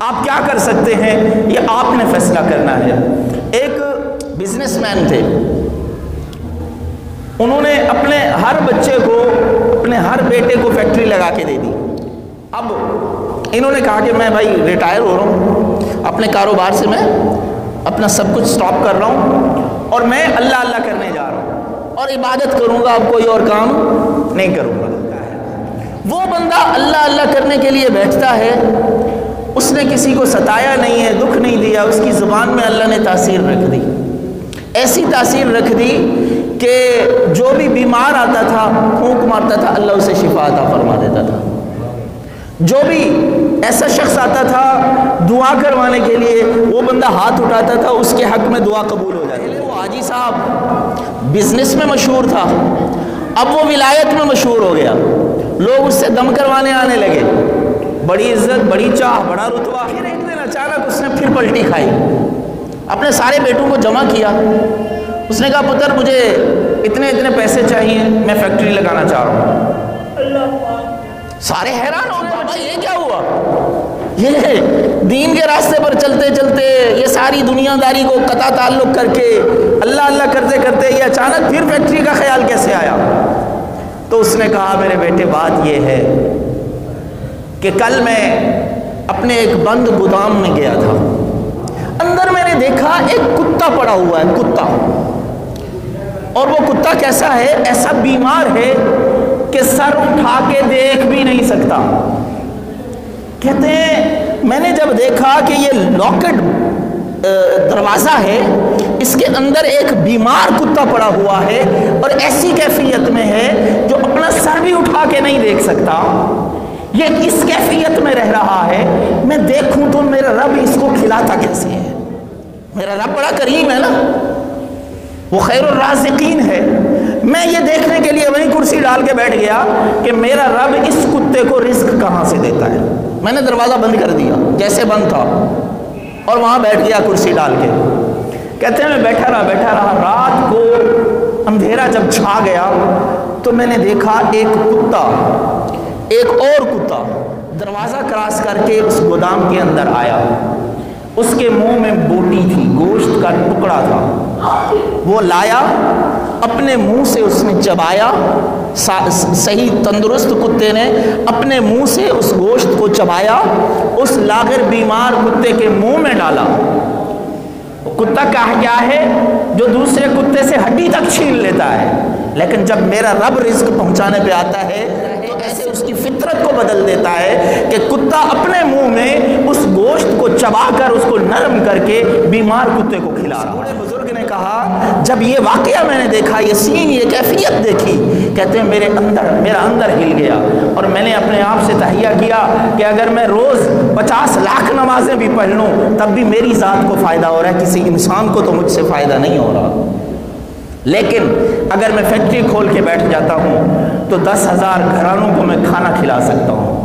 آپ کیا کر سکتے ہیں یہ آپ نے فیصلہ کرنا ہے۔ ایک بزنس مین تھے، انہوں نے اپنے ہر بچے کو، اپنے ہر بیٹے کو فیکٹری لگا کے دے دی۔ اب انہوں نے کہا کہ میں بھائی ریٹائر ہو رہا ہوں، اپنے کاروبار سے میں اپنا سب کچھ سٹاپ کر رہا ہوں اور میں اللہ اللہ کرنے جا رہا ہوں اور عبادت کروں گا، اب کوئی اور کام نہیں کروں گا۔ وہ بندہ اللہ اللہ کرنے کے لیے بیٹھتا ہے، اس نے کسی کو ستایا نہیں ہے، دکھ نہیں دیا، اس کی زبان میں اللہ نے تاثیر رکھ دی، ایسی تاثیر رکھ دی کہ جو بھی بیمار آتا تھا پھونک مارتا تھا اللہ اسے شفا عطا فرما دیتا تھا۔ جو بھی ایسا شخص آتا تھا دعا کروانے کے لیے وہ بندہ ہاتھ اٹھاتا تھا، اس کے حق میں دعا قبول ہو جاتی۔ وہ حاجی صاحب بزنس میں مشہور تھا، اب وہ ولایت میں مشہور ہو گیا، لوگ اس سے دم کروانے آنے لگے، بڑی عزت، بڑی چاہ، بڑا رتبہ۔ پھر ایک دن اچانک اس نے پھر پلٹی کھائی، اپنے سارے بیٹوں کو جمع کیا، اس نے کہا پتر مجھے اتنے اتنے پیسے چاہیے، میں فیکٹری لگانا چاہ رہا ہوں۔ سارے حیران ہو گئے، بھائی یہ کیا ہوا؟ یہ دین کے راستے پر چلتے چلتے یہ ساری دنیا داری کو قطع تعلق کر کے اللہ اللہ کرتے کرتے یہ اچانک پھر فیکٹری کا خیال کیسے آیا؟ تو اس نے کہا میرے بیٹے بات یہ ہے کہ کل میں اپنے ایک بند گودام میں گیا تھا، اندر میں نے دیکھا ایک کتا پڑا ہوا ہے، کتا، اور وہ کتا کیسا ہے؟ ایسا بیمار ہے کہ سر اٹھا کے دیکھ بھی نہیں سکتا۔ کہتے ہیں میں نے جب دیکھا کہ یہ لاکڈ دروازہ ہے، اس کے اندر ایک بیمار کتا پڑا ہوا ہے اور ایسی کیفیت میں ہے جو اپنا سر بھی اٹھا کے نہیں دیکھ سکتا، یہ اس کیفیت میں رہ رہا ہے، میں دیکھوں تو میرا رب اس کو کھلاتا کیسے ہے؟ میرا رب بڑا کریم ہے نا، وہ خیر الرازقین ہے۔ میں یہ دیکھنے کے لیے وہیں کرسی ڈال کے بیٹھ گیا کہ میرا رب اس کتے کو رزق کہاں سے دیتا ہے۔ میں نے دروازہ بند کر دیا جیسے بند تھا اور وہاں بیٹھ گیا کرسی ڈال کے۔ کہتے ہیں میں بیٹھا رہا، رات کو اندھیرا جب چھا گیا تو میں نے دیکھا ایک اور کتا دروازہ کراس کر کے اس گودام کے اندر آیا، اس کے منہ میں بوٹی تھی، گوشت کا ٹکڑا تھا، وہ لایا اپنے منہ سے اس نے چبایا، صحیح تندرست کتے نے اپنے منہ سے اس گوشت کو چبایا، اس لاغر بیمار کتے کے منہ میں ڈالا۔ کتا کیا ہے جو دوسرے کتے سے ہڈی تک چھین لیتا ہے، لیکن جب میرا رب رزق پہنچانے پہ آتا ہے تو ایسے اس کی فطرت کو بدل دیتا ہے کہ کتا اپنے منہ میں اس گوشت کو چبا کر اس کو نرم کر کے بیمار کتے کو کھلا رہا ہے۔ بزرگ نے کہا جب یہ واقعہ میں نے دیکھا، یہ سین، یہ کیفیت دیکھی، کہتے ہیں میرا اندر ہل گیا اور میں نے اپنے آپ سے تہیہ کیا کہ اگر میں روز 50 لاکھ نمازیں بھی پڑھ لوں تب بھی میری ذات کو فائدہ ہو رہا ہے، کسی انسان کو تو مجھ سے فائدہ نہیں ہو رہا۔ لیکن اگر میں فیکٹری کھول کے بیٹھ جاتا ہوں تو 10,000 گھرانوں کو میں کھانا کھلا سکتا ہوں،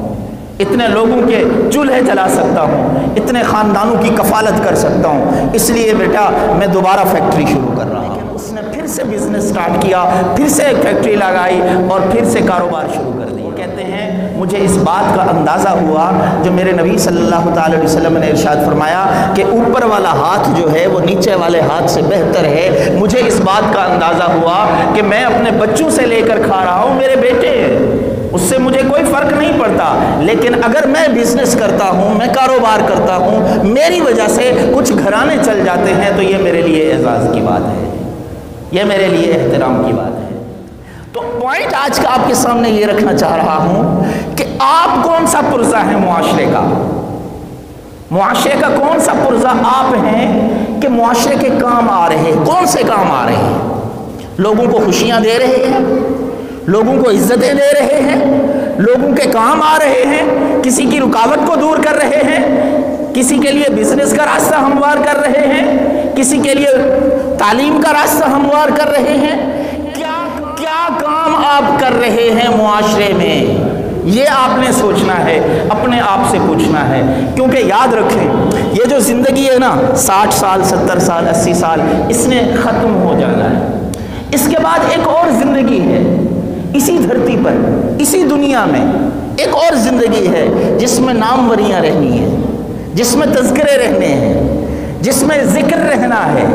اتنے لوگوں کے چولہے جلا سکتا ہوں، اتنے خاندانوں کی کفالت کر سکتا ہوں، اس لیے بیٹا میں دوبارہ فیکٹری شروع کر رہا ہوں۔ لیکن اس نے پھر سے بزنس سٹارٹ کیا، پھر سے ایک فیکٹری لگائی اور پھر سے کاروبار شروع کر دیا۔ کہتے ہیں مجھے اس بات کا اندازہ ہوا جو میرے نبی صلی اللہ تعالی علیہ وسلم نے ارشاد فرمایا کہ اوپر والا ہاتھ جو ہے وہ نیچے والے ہاتھ سے بہتر ہے۔ مجھے اس بات کا اندازہ ہوا کہ میں اپنے بچوں سے لے کر کھا رہا ہوں، میرے بیٹے ہیں، اس سے مجھے کوئی فرق نہیں پڑتا، لیکن اگر میں بزنس کرتا ہوں، میں کاروبار کرتا ہوں، میری وجہ سے کچھ گھرانے چل جاتے ہیں تو یہ میرے لیے اعزاز کی بات ہے، یہ میرے لیے احترام کی بات ہے۔ تو پوائنٹ آج کا آپ کے سامنے یہ رکھنا چاہ رہا ہوں کہ آپ کون سا پرزہ ہے معاشرے کا؟ معاشرے کا کون سا پرزہ آپ ہیں کہ معاشرے کے کام آ رہے ہیں؟ کون سے کام آ رہے ہیں؟ لوگوں کو خوشیاں دے رہے ہیں، لوگوں کو عزتیں دے رہے ہیں، لوگوں کے کام آ رہے ہیں، کسی کی رکاوٹ کو دور کر رہے ہیں، کسی کے لیے بزنس کا راستہ ہموار کر رہے ہیں، کسی کے لیے تعلیم کا راستہ ہموار کر رہے ہیں۔ کیا کام آپ کر رہے ہیں معاشرے میں؟ یہ آپ نے سوچنا ہے، اپنے آپ سے پوچھنا ہے، کیونکہ یاد رکھیں یہ جو زندگی ہے نا 60 سال 70 سال 80 سال اس نے ختم ہو جانا ہے، اس کے بعد ایک اور زندگی ہے اسی دھرتی پر، اسی دنیا میں ایک اور زندگی ہے جس میں ناموریاں رہنی ہیں، جس میں تذکرے رہنے ہیں، جس میں ذکر رہنا ہے،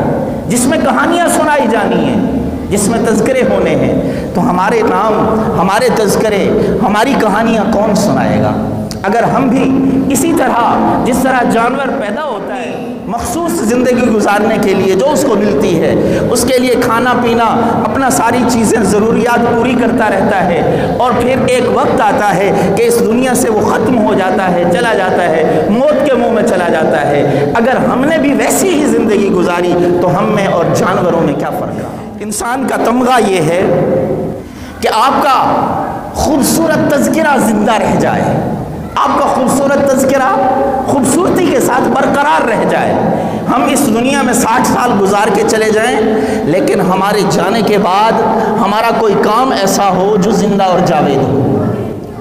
جس میں کہانیاں سنائی جانی ہیں، جس میں تذکرے ہونے ہیں، تو ہمارے نام، ہمارے تذکرے، ہماری کہانیاں کون سنائے گا؟ اگر ہم بھی اسی طرح جس طرح جانور پیدا ہوتا ہے مخصوص زندگی گزارنے کے لیے جو اس کو ملتی ہے، اس کے لیے کھانا پینا، اپنا ساری چیزیں ضروریات پوری کرتا رہتا ہے، اور پھر ایک وقت آتا ہے کہ اس دنیا سے وہ ختم ہو جاتا ہے، چلا جاتا ہے، موت کے منہ میں چلا جاتا ہے، اگر ہم نے بھی ویسی ہی زندگی گزاری تو ہم میں اور جانوروں میں کیا فرق رہا؟ انسان کا تمغہ یہ ہے کہ آپ کا خوبصورت تذکرہ زندہ رہ جائے، آپ کا خوبصورت تذکرہ خوبصورتی کے ساتھ برقرار رہ جائے۔ ہم اس دنیا میں 60 سال گزار کے چلے جائیں، لیکن ہمارے جانے کے بعد ہمارا کوئی کام ایسا ہو جو زندہ اور جاوید ہو،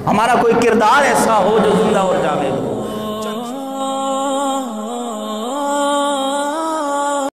ہمارا کوئی کردار ایسا ہو جو زندہ